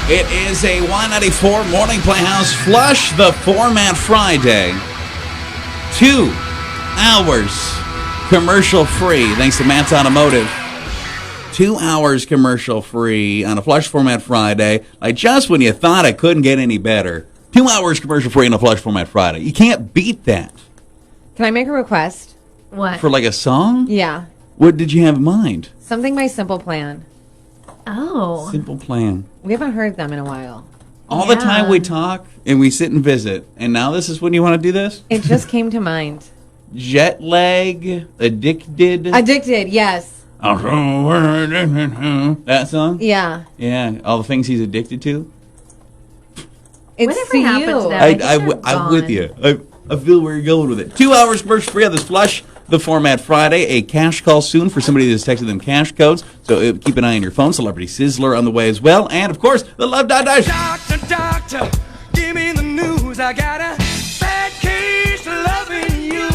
It is a Y94 Morning Playhouse Flush the Format Friday. 2 hours commercial free, thanks to Matt's Automotive. 2 hours commercial free on a Flush Format Friday. Like just when you thought it couldn't get any better. 2 hours commercial free on a Flush Format Friday. You can't beat that. Can I make a request? What? For like a song? Yeah. What did you have in mind? Something by Simple Plan. Oh. Simple Plan. We haven't heard them in a while. All the time we talk and we sit and visit. And now this is when you want to do this? It just came to mind. Jet lag, addicted. Addicted, yes. That song? Yeah. Yeah, all the things he's addicted to. It's Whatever to happened you. to that? I'm with you. I feel where you're going with it. 2 hours commercial free on this Flush the Format Friday. A cash call soon for somebody that's texted them cash codes. So keep an eye on your phone. Celebrity Sizzler on the way as well. And, of course, the Love Dash. Doctor, give me the news. I got a bad case of loving you.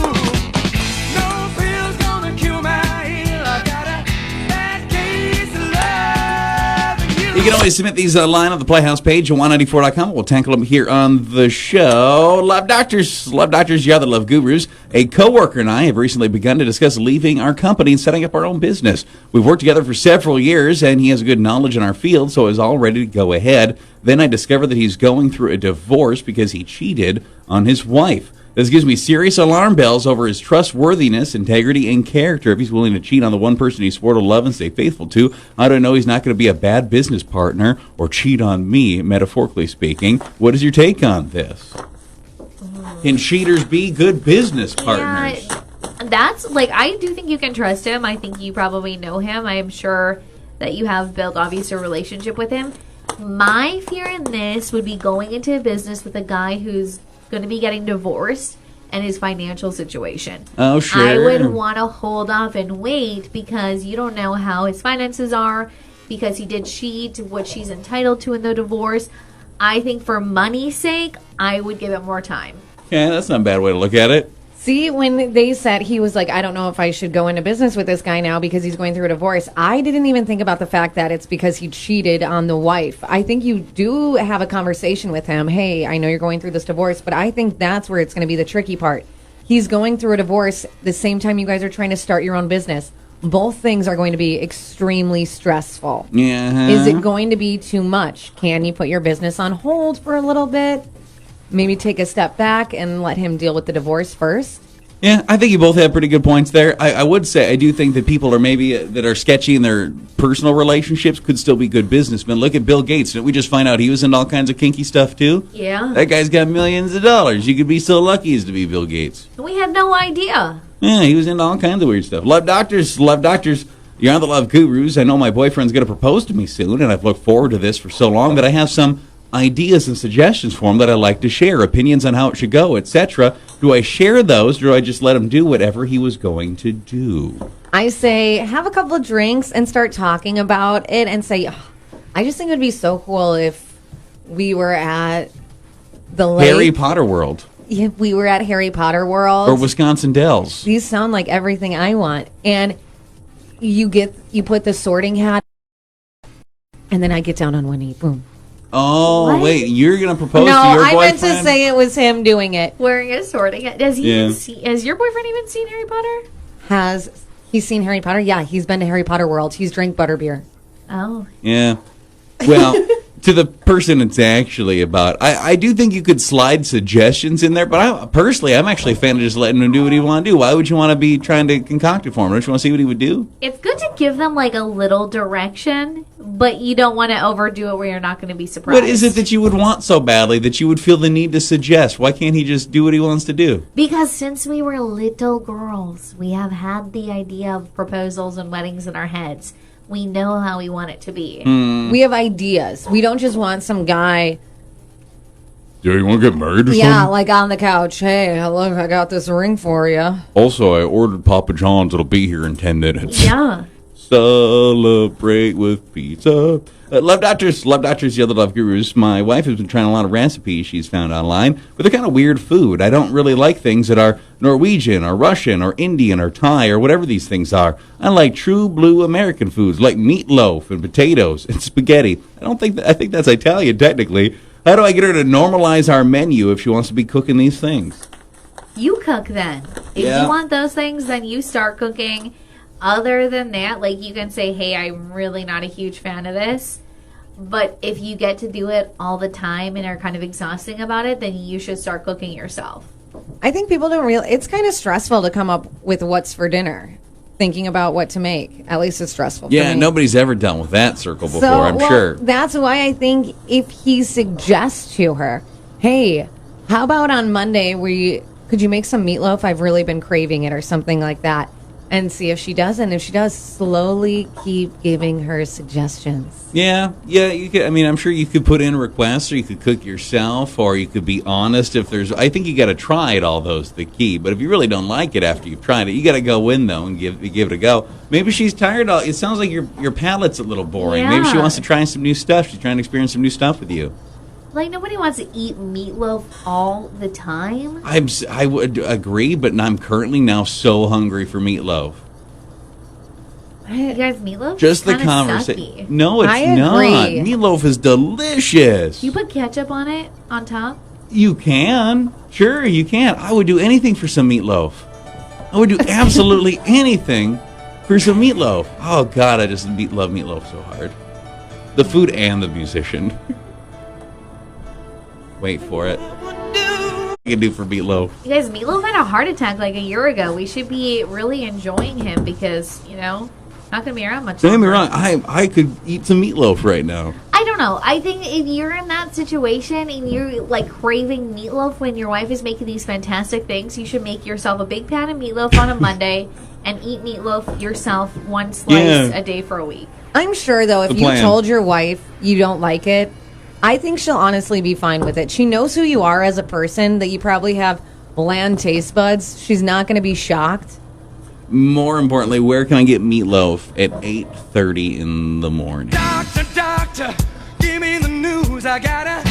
No pill's gonna cure my ill. I got a bad case of loving you. You can always submit these online on the Playhouse page at 194.com. We'll tackle them here on the show. Love Doctors, you are the Love Gurus. A coworker and I have recently begun to discuss leaving our company and setting up our own business. We've worked together for several years, and he has good knowledge in our field, so is all ready to go ahead. Then I discovered that he's going through a divorce because he cheated on his wife. This gives me serious alarm bells over his trustworthiness, integrity, and character. If he's willing to cheat on the one person he swore to love and stay faithful to, how do I know he's not going to be a bad business partner or cheat on me, metaphorically speaking? What is your take on this? Can cheaters be good business partners? Yeah, that's like, I do think you can trust him. I think you probably know him. I am sure that you have built, obviously, a relationship with him. My fear in this would be going into a business with a guy who's going to be getting divorced and his financial situation. Oh, sure. I would want to hold off and wait because you don't know how his finances are, because he did cheat, what she's entitled to in the divorce. I think for money's sake, I would give it more time. Yeah, that's not a bad way to look at it. See, when they said he was like, I don't know if I should go into business with this guy now because he's going through a divorce, I didn't even think about the fact that it's because he cheated on the wife. I think you do have a conversation with him. Hey, I know you're going through this divorce, but I think that's where it's going to be the tricky part. He's going through a divorce the same time you guys are trying to start your own business. Both things are going to be extremely stressful. Yeah. Is it going to be too much? Can you put your business on hold for a little bit? Maybe take a step back and let him deal with the divorce first? Yeah, I think you both have pretty good points there. I would say I do think that people are maybe that are sketchy in their personal relationships could still be good businessmen. Look at Bill Gates. Didn't we just find out he was into all kinds of kinky stuff too? Yeah. That guy's got millions of dollars. You could be so lucky as to be Bill Gates. We had no idea. Yeah, he was into all kinds of weird stuff. Love Doctors. You're on the Love Gurus. I know my boyfriend's going to propose to me soon, and I've looked forward to this for so long that I have some ideas and suggestions for him that I like to share, opinions on how it should go, etc. Do I share those, or do I just let him do whatever he was going to do? I say have a couple of drinks and start talking about it and say, oh, I just think it would be so cool if we were at the lake. Harry Potter World. If we were at Harry Potter World. Or Wisconsin Dells. These sound like everything I want. And you put the sorting hat, and then I get down on one knee. Boom. Oh, What? wait, you're going to propose No, to your I boyfriend? meant to say it was him doing it. Wearing a sorting hat. Has your boyfriend even seen Harry Potter? Has he seen Harry Potter? Yeah, he's been to Harry Potter World. He's drank butterbeer. Oh. Yeah. Well, to the person it's actually about, I do think you could slide suggestions in there, but I'm actually a fan of just letting him do what he want to do. Why would you want to be trying to concoct it for him? Don't you want to see what he would do? It's good to give them like a little direction, but you don't want to overdo it where you're not going to be surprised. What is it that you would want so badly that you would feel the need to suggest? Why can't he just do what he wants to do? Because since we were little girls, we have had the idea of proposals and weddings in our heads. We know how we want it to be. We have ideas. We don't just want some guy. Yeah, you want to get married or Yeah, like on the couch. Hey, look, I got this ring for you. Also, I ordered Papa John's. It'll be here in 10 minutes. Yeah. celebrate with pizza. Love Doctors, the other love gurus. My wife has been trying a lot of recipes she's found online, but they're kind of weird food. I don't really like things that are Norwegian or Russian or Indian or Thai or whatever these things are. I like true blue American foods like meatloaf and potatoes and spaghetti. I think that's Italian technically. How do I get her to normalize our menu if she wants to be cooking these things? You cook then. If Yeah. you want those things, then you start cooking. Other than that, like you can say, hey, I'm really not a huge fan of this. But if you get to do it all the time and are kind of exhausting about it, then you should start cooking yourself. I think people don't realize it's kind of stressful to come up with what's for dinner, thinking about what to make. At least it's stressful. Yeah, for me. nobody's ever done with that circle before, So, I'm well, sure. That's why I think if he suggests to her, hey, how about on Monday could you make some meatloaf? I've really been craving it or something like that. And see if she does. And if she does, slowly keep giving her suggestions. Yeah, you could. I mean, I'm sure you could put in requests, or you could cook yourself, or you could be honest. I think you got to try it. All those the key. But if you really don't like it after you've tried it, you got to go in though and give it a go. Maybe she's tired. It sounds like your palate's a little boring. Maybe she Yeah. wants to try some new stuff. She's trying to experience some new stuff with you. Like, nobody wants to eat meatloaf all the time. I would agree, but I'm currently now so hungry for meatloaf. You guys, meatloaf? Just the Kinda conversation. sucky. No, it's I not. agree. Meatloaf is delicious. You put ketchup on it on top? You can. Sure, you can. I would do anything for some meatloaf. I would do absolutely anything for some meatloaf. Oh, God, I just love meatloaf so hard. The food and the musician. Wait for it. I can do for meatloaf. You guys, Meatloaf had a heart attack like a year ago. We should be really enjoying him because, not going to be around much Don't get me longer. wrong. I could eat some meatloaf right now. I don't know. I think if you're in that situation and you're like craving meatloaf when your wife is making these fantastic things, you should make yourself a big pan of meatloaf on a Monday and eat meatloaf yourself one slice a day for a week. I'm sure, though, if The you plan. told your wife you don't like it, I think she'll honestly be fine with it. She knows who you are as a person, that you probably have bland taste buds. She's not going to be shocked. More importantly, where can I get meatloaf at 8:30 in the morning? Doctor, give me the news. I got a